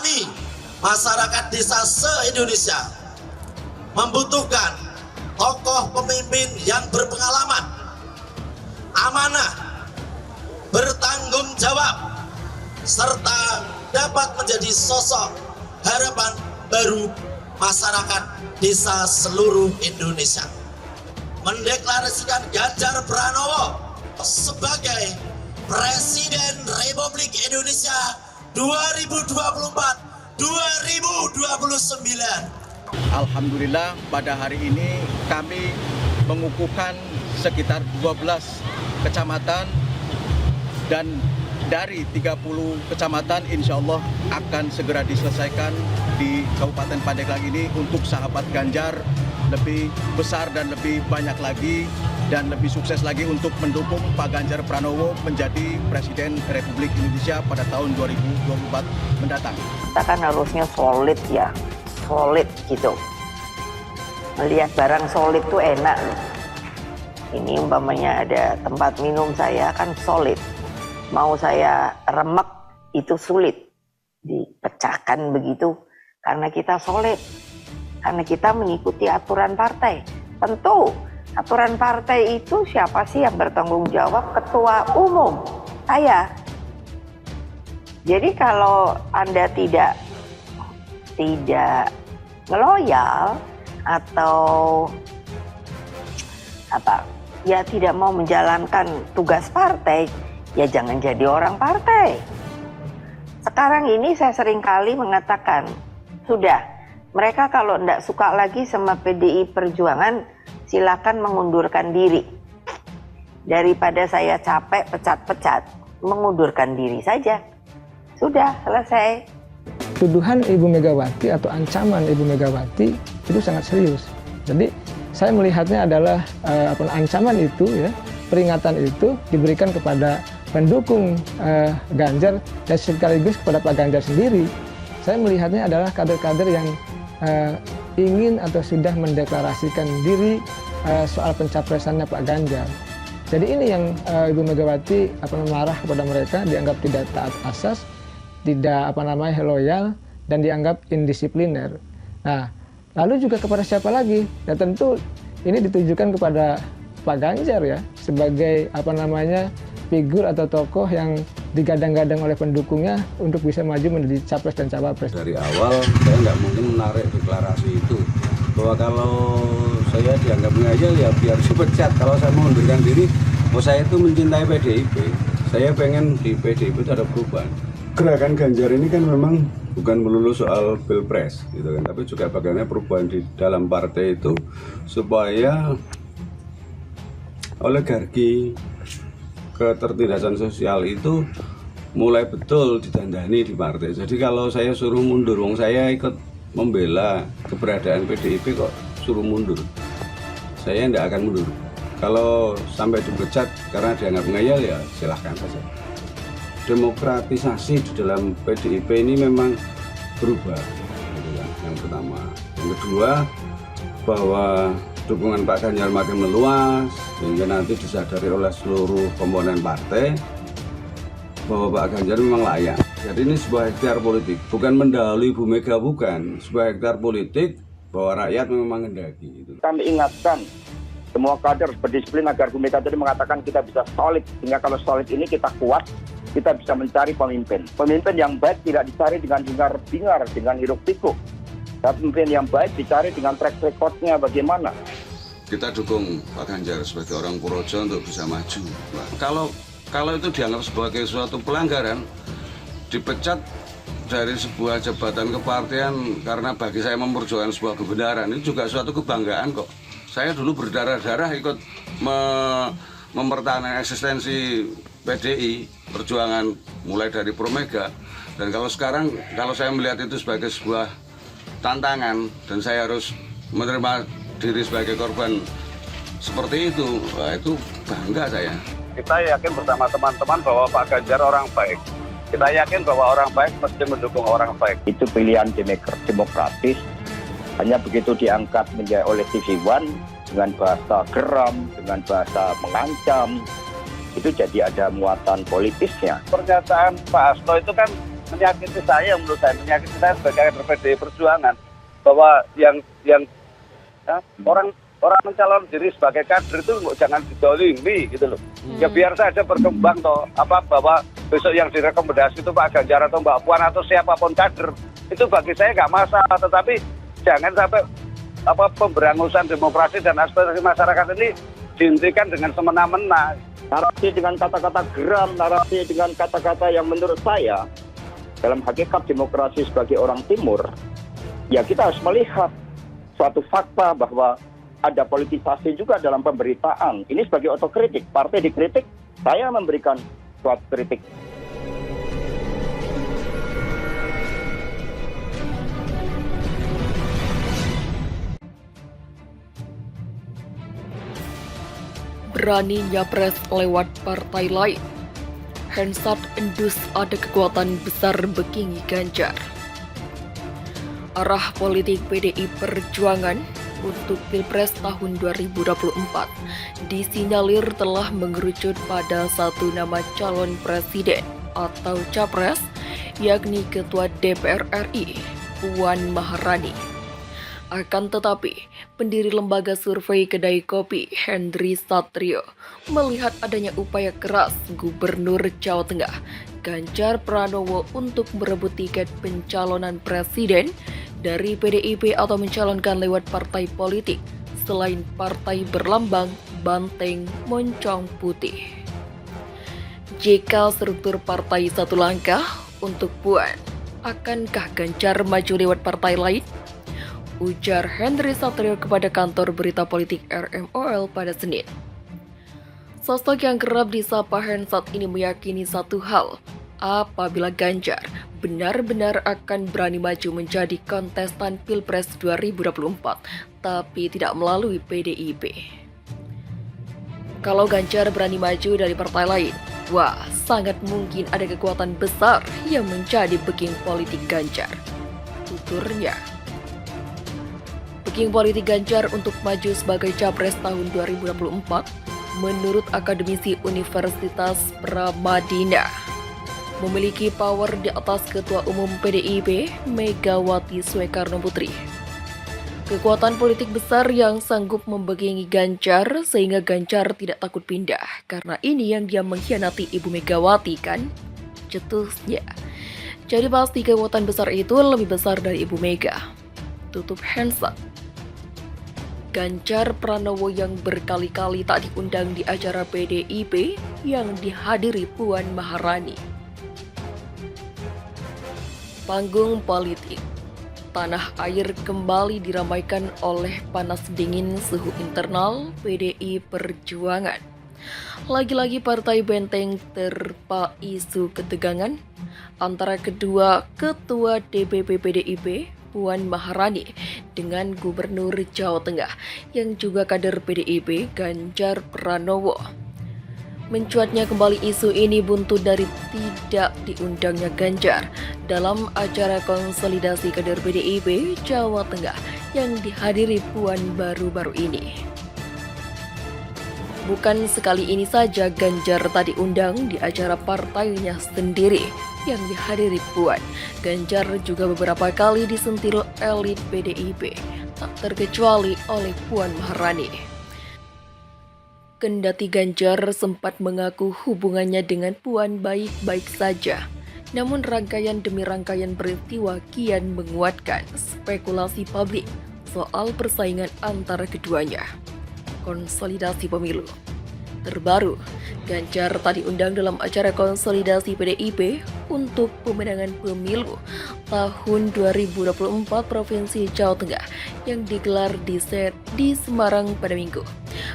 Kami, masyarakat desa se-Indonesia, membutuhkan tokoh pemimpin yang berpengalaman, amanah, bertanggung jawab, serta dapat menjadi sosok harapan baru masyarakat desa seluruh Indonesia. Mendeklarasikan Ganjar Pranowo sebagai Presiden Republik Indonesia 2024-2029. Alhamdulillah pada hari ini kami mengukuhkan sekitar 12 kecamatan dan dari 30 kecamatan insya Allah akan segera diselesaikan di Kabupaten Pandeglang ini untuk sahabat Ganjar lebih besar dan lebih banyak lagi dan lebih sukses lagi untuk mendukung Pak Ganjar Pranowo menjadi Presiden Republik Indonesia pada tahun 2024 mendatang. Kita kan harusnya solid ya, solid gitu. Melihat barang solid tuh enak loh. Ini umpamanya ada tempat minum saya kan solid. Mau saya remek itu sulit dipecahkan begitu karena kita solid, karena kita mengikuti aturan partai. Tentu aturan partai itu siapa sih yang bertanggung jawab? Ketua umum, saya. Jadi kalau Anda tidak loyal atau ya tidak mau menjalankan tugas partai, ya jangan jadi orang partai. Sekarang ini saya sering kali mengatakan, sudah, mereka kalau tidak suka lagi sama PDI Perjuangan, silakan mengundurkan diri. Daripada saya capek pecat-pecat, mengundurkan diri saja. Sudah, selesai. Tuduhan Ibu Megawati atau ancaman Ibu Megawati itu sangat serius. Jadi saya melihatnya adalah ancaman itu, ya, peringatan itu diberikan kepada pendukung Ganjar dan sekaligus kepada Pak Ganjar sendiri. Saya melihatnya adalah kader-kader yang ingin atau sudah mendeklarasikan diri soal pencapresannya Pak Ganjar. Jadi ini yang Ibu Megawati marah kepada mereka, dianggap tidak taat asas, tidak loyal, dan dianggap indisipliner. Nah, lalu juga kepada siapa lagi? Ya tentu ini ditujukan kepada Pak Ganjar ya, sebagai figur atau tokoh yang digadang-gadang oleh pendukungnya untuk bisa maju menjadi capres dan cawapres. Dari awal saya nggak mungkin menarik deklarasi itu, bahwa kalau saya dianggap ngajal ya biar dipecat. Kalau saya mengundurkan diri, saya itu mencintai PDIP. Saya pengen di PDIP itu ada perubahan. Gerakan Ganjar ini kan memang bukan melulu soal pilpres, gitu kan, tapi juga bagaimana perubahan di dalam partai itu supaya oligarki ketertindasan sosial itu mulai betul ditandani di partai. Jadi kalau saya suruh mundur, saya ikut membela keberadaan PDIP kok suruh mundur, saya tidak akan mundur. Kalau sampai dipecat karena dianggap ngeyel ya silahkan saja. Demokratisasi di dalam PDIP ini memang berubah, yang pertama. Yang kedua, bahwa dukungan Pak Ganjar makin meluas sehingga nanti disadari oleh seluruh komponen partai bahwa Pak Ganjar memang layak. Jadi ini sebuah ikhtiar politik, bukan mendahului Bu Mega, bukan. Sebuah ikhtiar politik bahwa rakyat memang menghendaki. Kami ingatkan semua kader berdisiplin agar Bu Mega tadi mengatakan kita bisa solid, sehingga kalau solid ini kita kuat, kita bisa mencari pemimpin. Pemimpin yang baik tidak dicari dengan hingar-bingar, dengan hiruk-pikuk. Pemimpin yang baik dicari dengan track record-nya bagaimana. Kita dukung Pak Ganjar sebagai orang Purworejo untuk bisa maju. Nah, kalau itu dianggap sebagai suatu pelanggaran, dipecat dari sebuah jabatan kepartian karena bagi saya memperjuangkan sebuah kebenaran, ini juga suatu kebanggaan kok. Saya dulu berdarah-darah ikut mempertahankan eksistensi PDI Perjuangan mulai dari Pro Mega, dan kalau sekarang saya melihat itu sebagai sebuah tantangan dan saya harus menerima diri sebagai korban seperti itu, wah, itu bangga saya. Kita yakin bersama teman-teman bahwa Pak Ganjar orang baik. Kita yakin bahwa orang baik mesti mendukung orang baik. Itu pilihan demokratis. Hanya begitu diangkat oleh TV One dengan bahasa geram, dengan bahasa mengancam, itu jadi ada muatan politisnya. Pernyataan Pak Hasto itu kan menyakiti saya, menurut saya menyakiti saya sebagai kader PDI Perjuangan, bahwa yang orang mencalon diri sebagai kader itu jangan didolimi gitu loh. Ya biar saja berkembang toh, bahwa besok yang direkomendasi itu Pak Ganjar atau Mbak Puan atau siapapun kader, itu bagi saya nggak masalah, tetapi jangan sampai pemberangusan demokrasi dan aspirasi masyarakat ini dihentikan dengan semena-mena. Narasi dengan kata-kata geram, narasi dengan kata-kata yang menurut saya dalam hakikat demokrasi sebagai orang timur, ya kita harus melihat suatu fakta bahwa ada politisasi juga dalam pemberitaan. Ini sebagai otokritik, partai dikritik, saya memberikan suatu kritik. Berani nyapres lewat partai lain. Hensat endus ada kekuatan besar bekingi Ganjar. Arah politik PDI Perjuangan untuk Pilpres tahun 2024 disinyalir telah mengerucut pada satu nama calon presiden atau capres, yakni Ketua DPR RI, Puan Maharani. Akan tetapi, pendiri lembaga survei kedai kopi Henry Satrio melihat adanya upaya keras Gubernur Jawa Tengah Ganjar Pranowo untuk merebut tiket pencalonan presiden dari PDIP atau mencalonkan lewat partai politik selain partai berlambang banteng moncong putih. Jika struktur partai satu langkah untuk Puan, akankah Ganjar maju lewat partai lain? Ujar Henry Satrio kepada kantor berita politik RMOL pada Senin. Sosok yang kerap disapa Hensat ini meyakini satu hal, apabila Ganjar benar-benar akan berani maju menjadi kontestan Pilpres 2024, tapi tidak melalui PDIP. Kalau Ganjar berani maju dari partai lain, wah, sangat mungkin ada kekuatan besar yang menjadi backing politik Ganjar, tuturnya. Backing politik Ganjar untuk maju sebagai capres tahun 2024 menurut akademisi Universitas Pramadina memiliki power di atas Ketua Umum PDIP Megawati Soekarnoputri. Kekuatan politik besar yang sanggup membackingi Ganjar sehingga Ganjar tidak takut pindah karena ini yang dia mengkhianati Ibu Megawati kan? Cetusnya. Jadi pasti kekuatan besar itu lebih besar dari Ibu Mega. Tutup Hensat. Ganjar Pranowo yang berkali-kali tak diundang di acara PDIP yang dihadiri Puan Maharani. Panggung politik. Tanah air kembali diramaikan oleh panas dingin suhu internal PDI Perjuangan. Lagi-lagi partai benteng terpa isu ketegangan antara kedua ketua DPP PDIP Puan Maharani dengan Gubernur Jawa Tengah yang juga kader PDIP Ganjar Pranowo. Mencuatnya kembali isu ini buntut dari tidak diundangnya Ganjar dalam acara konsolidasi kader PDIP Jawa Tengah yang dihadiri Puan baru-baru ini. Bukan sekali ini saja Ganjar tak diundang di acara partainya sendiri yang dihadiri Puan. Ganjar juga beberapa kali disentil elit PDIP, tak terkecuali oleh Puan Maharani. Kendati Ganjar sempat mengaku hubungannya dengan Puan baik-baik saja, namun rangkaian demi rangkaian peristiwa kian menguatkan spekulasi publik soal persaingan antara keduanya. Konsolidasi pemilu. Terbaru, Ganjar tak diundang dalam acara konsolidasi PDIP untuk pemenangan pemilu tahun 2024 Provinsi Jawa Tengah yang digelar di Semarang pada Minggu.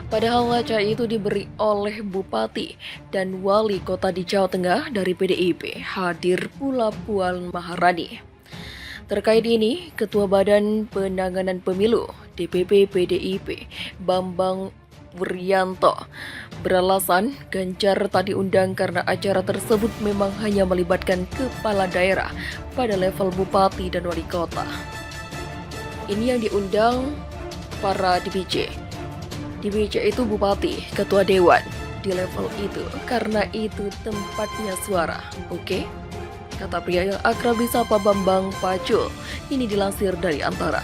Padahal acara itu diberi oleh Bupati dan Wali Kota di Jawa Tengah dari PDIP, hadir pula Puan Maharani. Terkait ini, Ketua Badan Penanganan Pemilu DPP PDIP Bambang Wuryanto beralasan Ganjar tak diundang karena acara tersebut memang hanya melibatkan kepala daerah pada level bupati dan wali kota. Ini yang diundang para DPC. DPC itu bupati, ketua dewan di level itu karena itu tempatnya suara, oke? kata pria yang akrab disapa Bambang Pacul. Ini dilansir dari Antara.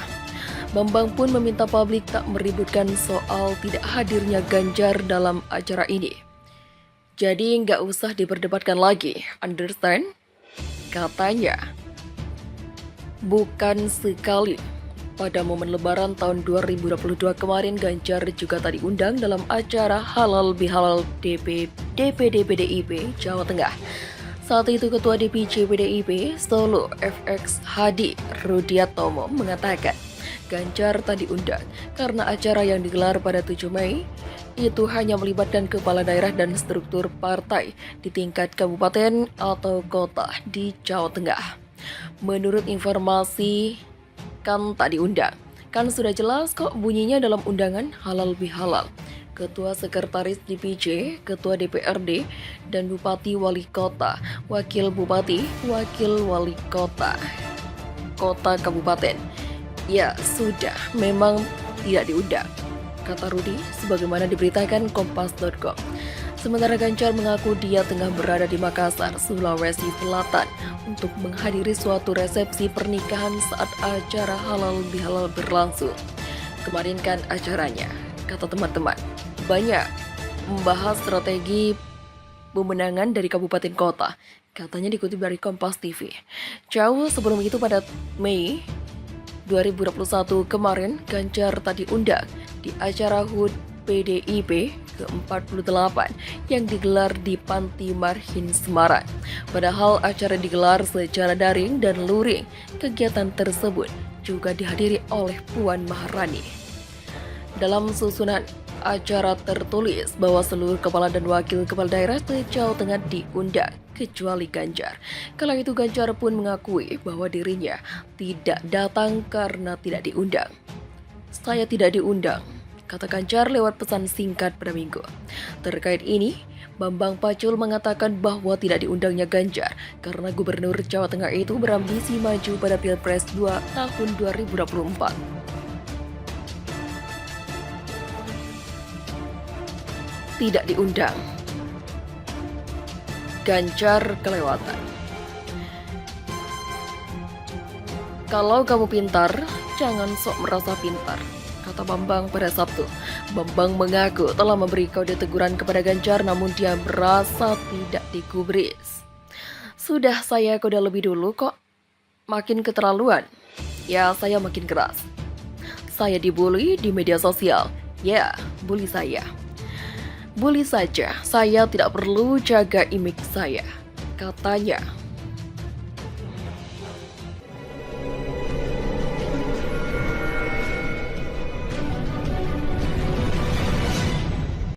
Bambang pun meminta publik tak meributkan soal tidak hadirnya Ganjar dalam acara ini. Jadi nggak usah diperdebatkan lagi, understand? Katanya. Bukan sekali. Pada momen lebaran tahun 2022 kemarin, Ganjar juga tak diundang dalam acara Halal Bihalal DPD PDIP Jawa Tengah. Saat itu Ketua DPC PDIP Solo FX Hadi Rudiatomo mengatakan Ganjar tak diundang karena acara yang digelar pada 7 Mei itu hanya melibatkan kepala daerah dan struktur partai di tingkat kabupaten atau kota di Jawa Tengah. Menurut informasi, kan tak diundang. Kan sudah jelas kok bunyinya dalam undangan halal bihalal. Ketua Sekretaris DPC, Ketua DPRD, dan Bupati Wali Kota, Wakil Bupati, Wakil Wali Kota, Kota Kabupaten. Ya sudah, memang tidak diundang, kata Rudi sebagaimana diberitakan Kompas.com. Sementara Ganjar mengaku dia tengah berada di Makassar, Sulawesi Selatan untuk menghadiri suatu resepsi pernikahan saat acara halal bihalal berlangsung. Kemarin kan acaranya, kata teman-teman, banyak membahas strategi pemenangan dari kabupaten kota. Katanya dikutip dari Kompas TV. Jauh sebelum itu pada Mei 2021 kemarin, Ganjar tak diundang di acara HUT PDIP ke-48 yang digelar di Panti Marhin Semarang. Padahal acara digelar secara daring dan luring. Kegiatan tersebut juga dihadiri oleh Puan Maharani. Dalam susunan acara tertulis bahwa seluruh kepala dan wakil kepala daerah Jawa Tengah diundang kecuali Ganjar. Kala itu Ganjar pun mengakui bahwa dirinya tidak datang karena tidak diundang. Saya tidak diundang, kata Ganjar lewat pesan singkat pada Minggu. Terkait ini, Bambang Pacul mengatakan bahwa tidak diundangnya Ganjar karena Gubernur Jawa Tengah itu berambisi maju pada Pilpres 2 tahun 2024. Tidak diundang. Ganjar kelewatan. Kalau kamu pintar, jangan sok merasa pintar, kata Bambang pada Sabtu. Bambang mengaku telah memberi kode teguran kepada Ganjar namun dia merasa tidak digubris. Sudah saya kode lebih dulu kok. Makin keterlaluan. Ya, saya makin keras. Saya dibully di media sosial. Ya, bully saya. Bully saja, saya tidak perlu jaga image saya, katanya.